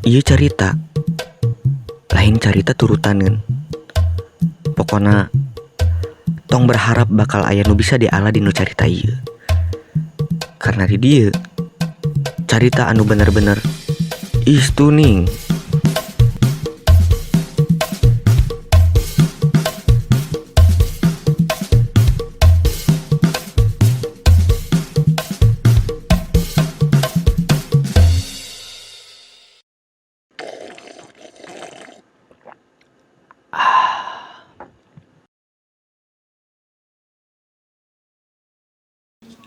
Ieu carita lain carita turutaneun. Pokona tong berharap bakal aya nu bisa diala dinu carita ieu. Karena di dieu carita anu bener-bener stunning.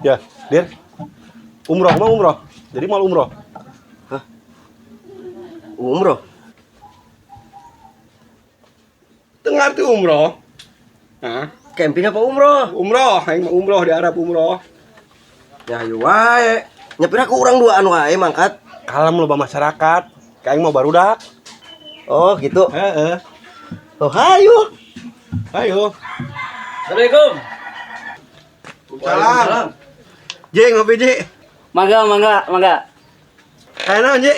Ya, Dir. Umroh mau umroh. Jadi mau umroh. Umroh? Tengah tuh umroh. Hah? Camping apa umroh? Umroh, aing mau umroh di Arab umroh. Ya ayo wae. Nyepir aku urang duaan wae mangkat. Kalem loba masyarakat. Kayak aing mau barudak. Oh gitu. Heeh. Oh hayu. Ayo. Assalamualaikum. Salam. Ji, ngopi Ji. Mangga. Kayak naon Ji?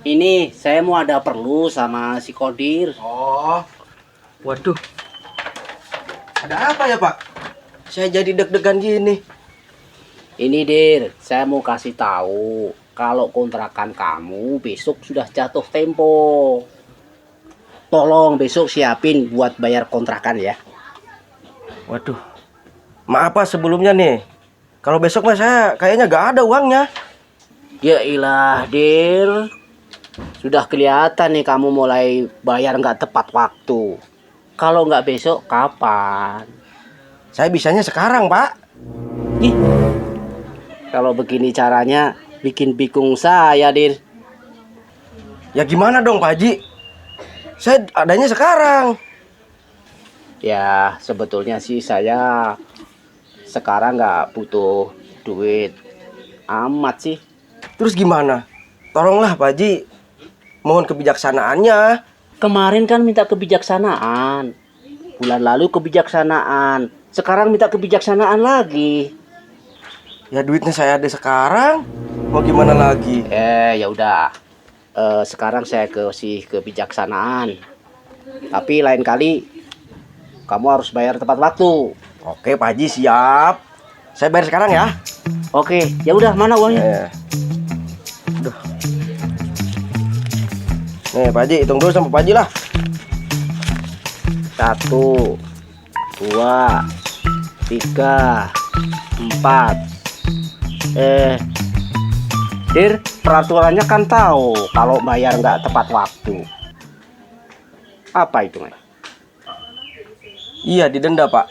Ini saya mau ada perlu sama si Kodir. Oh, Waduh. Ada apa ya Pak? Saya jadi deg-degan gini. Ini Dir, saya mau kasih tahu kalau kontrakan kamu besok sudah jatuh tempo. Tolong besok siapin buat bayar kontrakan ya. Waduh. Maaf Pak sebelumnya nih. Kalau besok mah saya kayaknya gak ada uangnya. Ya ilah Dir, sudah kelihatan nih kamu mulai bayar nggak tepat waktu. Kalau nggak besok kapan? Saya bisanya sekarang Pak. Ih, kalau begini caranya bikin bingung saya Dir. Ya gimana dong Pak Haji? Saya adanya sekarang. Ya sebetulnya sih saya sekarang nggak butuh duit amat sih. Terus gimana? Tolonglah Pak Haji. Mohon kebijaksanaannya. Kemarin kan minta kebijaksanaan, bulan lalu kebijaksanaan, sekarang minta kebijaksanaan lagi. Ya duitnya saya ada sekarang. Mau gimana lagi? Ya udah. Sekarang saya kasih kebijaksanaan. Tapi lain kali kamu harus bayar tepat waktu. Oke Pak Haji siap. Saya bayar sekarang ya. Oke, ya udah mana uangnya? Udah. Nih Pak Haji hitung dulu sama Pak Haji lah. 1, 2, 3, 4. Dir, peraturannya kan tahu kalau bayar nggak tepat waktu. Apa itu, Mas? Iya didenda Pak.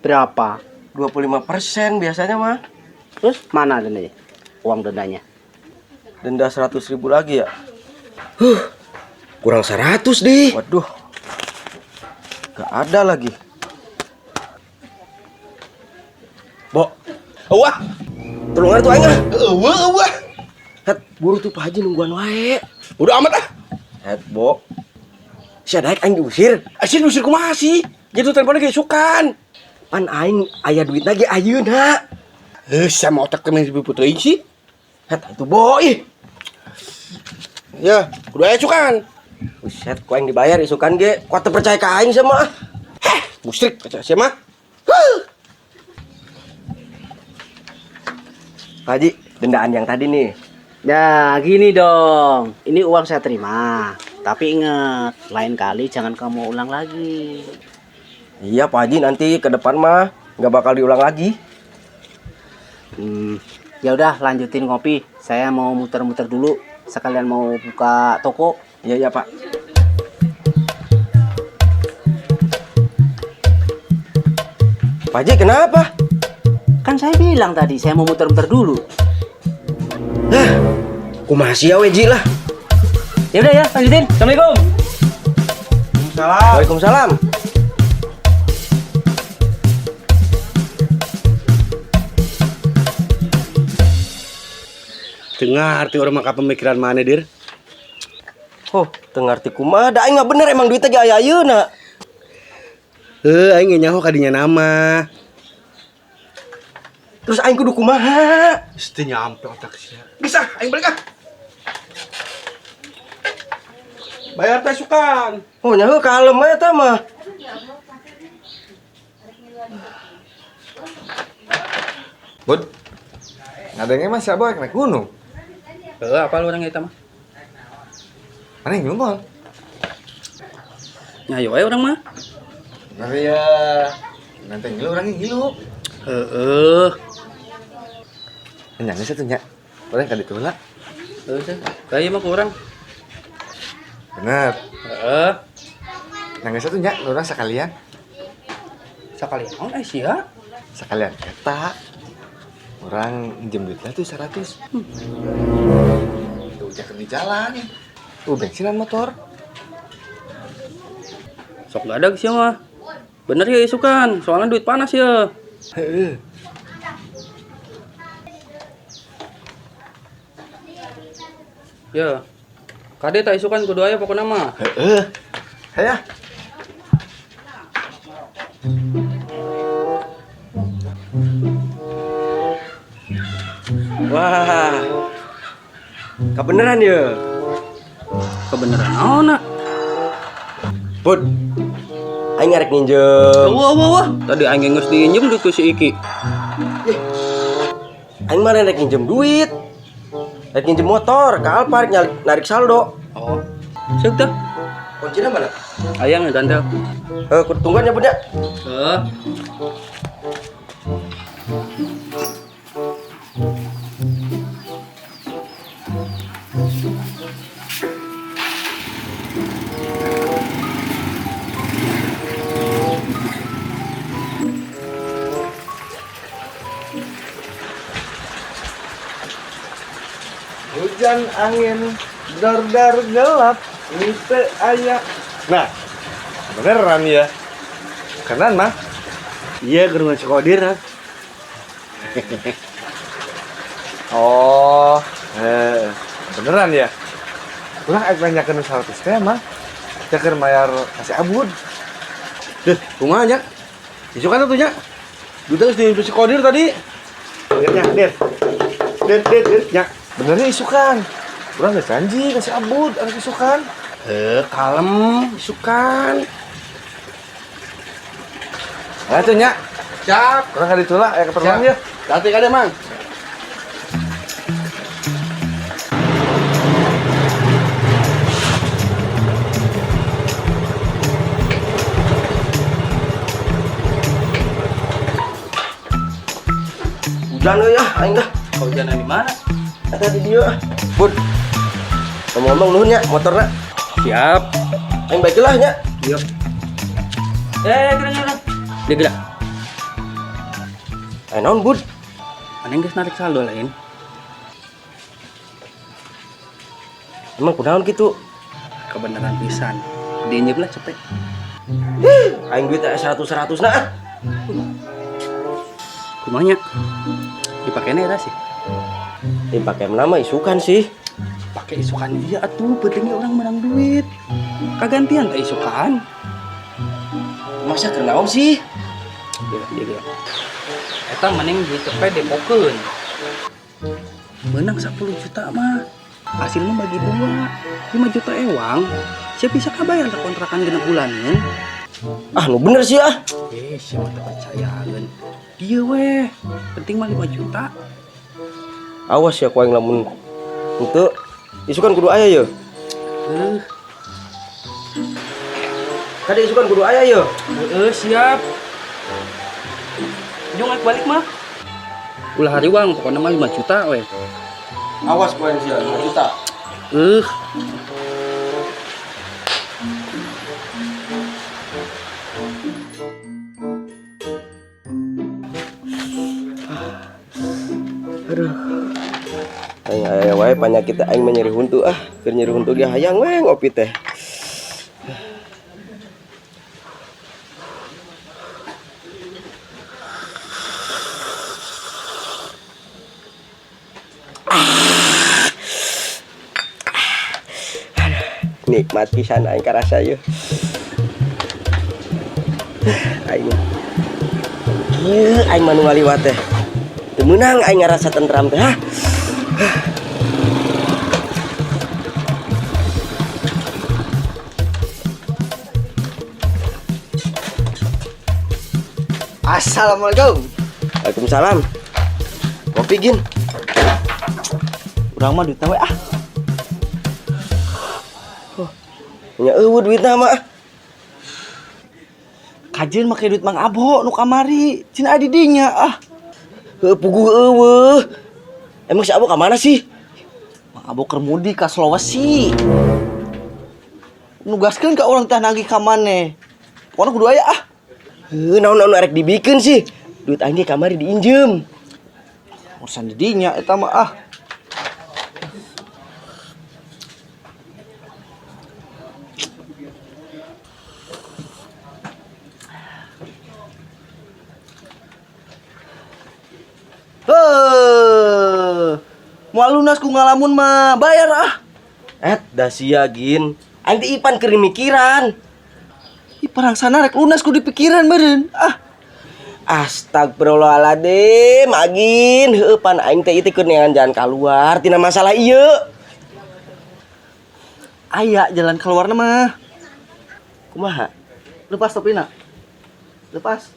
Berapa? 25% biasanya mah. Terus mana dendanya? Uang dendanya? Denda 100.000 lagi ya. Kurang 100 deh. Waduh. Gak ada lagi. Bo. Wah. Tolong tuh aing ah. Wah. Het, buru tuh Pak Haji nungguan wae. Udah amat ah. Het, Bo. Si Adaik aing diusir. Asin usir kumaha sih? Gitu teleponnya kayak sukan. Pan aing aya duit lagi ayeuna. Sama otak temen ibu putri sih. Het, itu boy. Ya, udah aja sukan. Buset, ku aing dibayar isukan ge. Kuat percaya ka aing sama. Musrik baca siapa? Pak Haji, dendaan yang tadi nih. Ya gini dong, ini uang saya terima. Tapi ingat, lain kali jangan kamu ulang lagi. Iya Pak Haji, nanti ke depan mah nggak bakal diulang lagi. Ya udah lanjutin ngopi. Saya mau muter-muter dulu. Sekalian mau buka toko. Iya Pak. Pak Haji kenapa? Kan saya bilang tadi saya mau muter-muter dulu. Kumaha sia we Ji lah. Ya udah ya, lanjutin. Assalamualaikum. Salam. Waalaikumsalam. Dengar arti orang maka pemikiran mana dir? Oh, teu ngarti kumaha da aing mah bener emang duitnya ge aya ayeuna. Aing nyaho kadinya nama. Terus aing kudu kumaha? Mesti nyampe otak sia. Bisa, aing balik ah. Bayar teh sukan. Oh nyaho kalem aja tah mah. Bud, ngadengnya mah siapa yang naik gunung? Apa lu orang kita mah? Mana yang ngomong? Nyayo aja orang mah. Nanti ya, nanti ngilu orangnya ngilu. Nyangnya satu nyak, boleh kan ditolak? Kayak mah kurang. Bener. Nyangnya satu nyak, orang sekalian. Sekalian on Asia. Sekalian kata. Orang minjem duitnya tuh 100. Tuh jangan di jalan. Bensinan motor. Sok gak ada sih mah. Bener ya isukan, soalnya duit panas ya. Heeh. Ya. Kade tak isukan kudu aya pokoknya mah. Heeh. Hayah. Wah. Kebeneran ya. Kebeneran naon nak? Bud. Aing ngarek ninjem. Wah. Tadi aing geus diinjem duit ku si Iki. Aing mah rek ninjem duit. Rek ninjem motor, ke Alphard narik saldo. Oh. Siap tah. Kuncinya mana? Aya ngegantel. Tungguan ya Bud ya. Hujan angin dar gelap itu ayah. Nah, beneran ya. Kanan mah. Iya, ke rumah Kodir. Oh, beneran ya. Kurang aku nanyakan 100 teh mah. Ceker mayar kasih abud. Deh, kumanya. Isukan tuh nya. Duitnya geus di Kodir tadi. Dirnya, dir. Dir, nya. Benernya isukan. Kurang gak janji kasih abud anak isukan. Kalem, isukan. Nah tuh nyak. Siap. Kurang gak ditolak ya keperluan Siap. ya. Ganti kali, Mang. Hujan ya, aing dah. Kau jalan di mana? Ada di dia. Bud. Ngomong-ngomong nuhun nya motorna. Siap. Aing baiklah nya. Yuk. Gerak. Dia gerak. Aing naon Bud? Aneh geus narik saldo lain. Emang kunaon gitu? Kebeneran pisan. Diinjep lah cepet. Aing duit 100 nah. Kumanya. Dipakainya era sih. Dipakai nama isukan sih. Pakai isukan dia atuh, pentingnya orang menang duit. Kagantian tak isukan. Masa kenaon sih? Dia. Eta mending duit cepet depokeun. Menang 10 juta mah. Hasilnya bagi 2. 5 juta ewang. Siapa bisa kabayar kontrakan genep bulanan? Ah, nu bener sih ah. Siapa tak percayaan. Dia weh. Penting mah 5 juta. Awas ya ku aing lamun henteu isukan kudu aya ya. Kada isukan kudu aya ya. Siap. Jung balik mah. Ulah hari uang pokoknya mah 5 juta weh. Awas ku aing sia 5 juta. Aing aya wae panyakit aing mah nyeri huntu ah. Keur nyeri huntu dia hayang we ngopi teh. Nikmat pisan aing karasa yeuh. Aing. Ieu aing mah nu ngaliwat teh. Teu meunang aing ngarasa tentram teh ha. Assalamualaikum. Waalaikumsalam. Kopi Gin. Urang mah duitna we ah. Nya eueuh duitna mah. Kajeun make duit Mang Abo nu kamari. Cina adi dinya ah. Heuh puguh eueuh. Emang si Abo ka mana sih? Mang Abo keur mudi ka Sulawesi. Nugaskeun ka urang teh nagih ka maneh. Pokona kudu aya ah. Heuh naon arek dibikeun sih? Duit aing ge kamari diinjem. Urusan di dinya eta mah ah. Moal lunas ku ngalamun mah bayar ah. Da sia Gin. Aing teh Ipan keur mikiran. Ih parang sana rek lunas ku dipikiran meureun ah. Astagfirullahaladzim, Agin. Heueuh pan aing teh ieu teh keur neangan jalan kaluar tina masalah ieu. Aya jalan keluarna mah. Kumaha? Lepas topina. Lepas.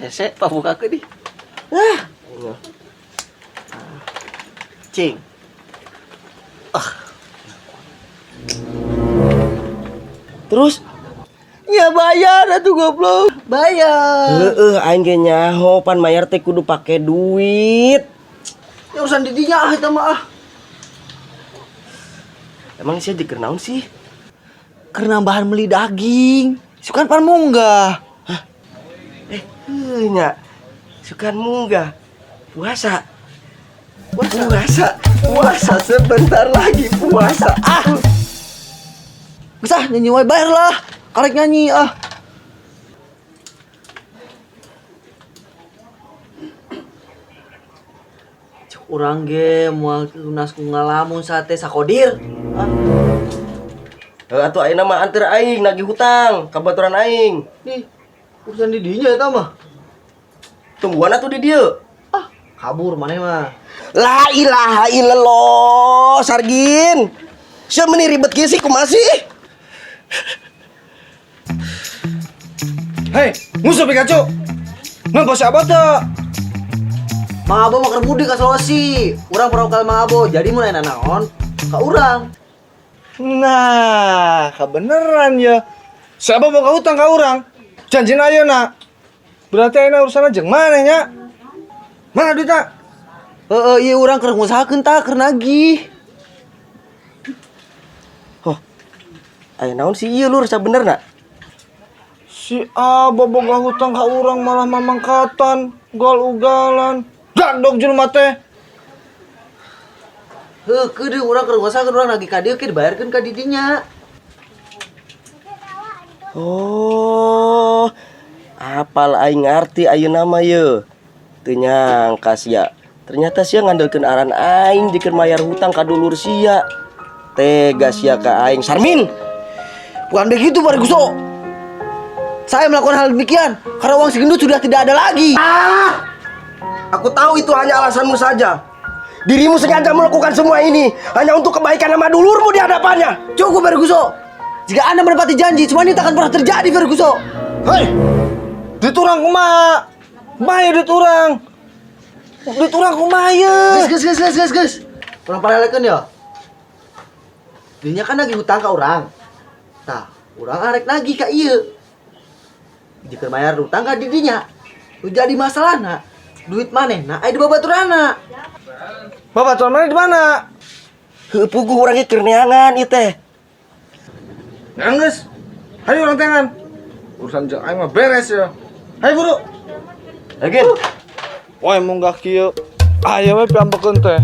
Hese pabuka ke di. Cing. Terus? Ya bayar atuh goblok. Bayar. Heueuh aing ge nyaho pan mayar teh kudu pake duit. Ya urusan di dinya ah eta mah ah. Emang sia jeung keur naon sih? Keur nambahan meuli daging. Sukan pan munggah. Nya. Sukan munggah. Puasa. Puasa sebentar lagi puasa. Ah. Bisa nyanyi wae bayar lah. Karek nyanyi ah. Cuk urang ge moal lunas ku ngalamun sate sakodir. Ah. Atuh ayeuna mah anteur aing nagih hutang ka baturan aing. Nih, urusan di dinya eta mah. Tungguan atuh di dieu. Ah, kabur maneh mah. La ilaha illallah, Sargin. Sia meuni ribet kieu sih kumaha sih? Hei, musuh Pikachu. Nang si Abo teh. Mang Abo mah keur mudik ka Sulawesi. Urang perokal Mang Abo, jadi mun aya naon ka urang. Nah, kebeneran ya. Si Abo mau hutang ka urang. Janjina ayeuna. Berarti ayeuna urusanna jeung maneh nya. Mana duitna? Ieu urang keur ngusahakeun tah keur nagih. Aya naon sih ieu lur sabenerna? Si Abo boga hutang ka urang malah mamangkatan, ugal-ugalan. Gandog jelema teh. Heuh, keudeuh urang keur ngusahakeun urang nagih ka dieu ke dibayarkeun ka di dinya. Oh. Apal aing ngarti ayeuna mah ye. Teu nyangka sia. Ternyata sia ngandelkeun aran aing dikeun mayar hutang ka dulur sia. Tega sia ka aing. Sarmin. Bukan begitu, Pak Guso. Saya melakukan hal demikian karena uang si gendut sudah tidak ada lagi. Aku tahu itu hanya alasanmu saja. Dirimu sengaja melakukan semua ini hanya untuk kebaikan nama dulurmu di hadapannya. Cukup, Pak Guso. Jika Anda menepati janji, semua ini tak akan pernah terjadi, Pak Guso. Hei. Duit urang kumaha? Kumaha duit urang? Duit urang kumaha ye? Ges. Urang palelekeun ya. Dinya kan lagi hutang ka urang. Tah, urang arek nagih ka ieu. Jika bayar hutang ka didinya. Nu jadi masalahna, duit manehna aya di babaturana. Babaturan mana di mana? Heuh puguh urang ge keur neangan ieu teh. Nangis. Hayu urang tangan. Urusan jeung aing mah beres ya. Hayu buru. Again. Wah munggah kieu. Aya we piambekeun teh.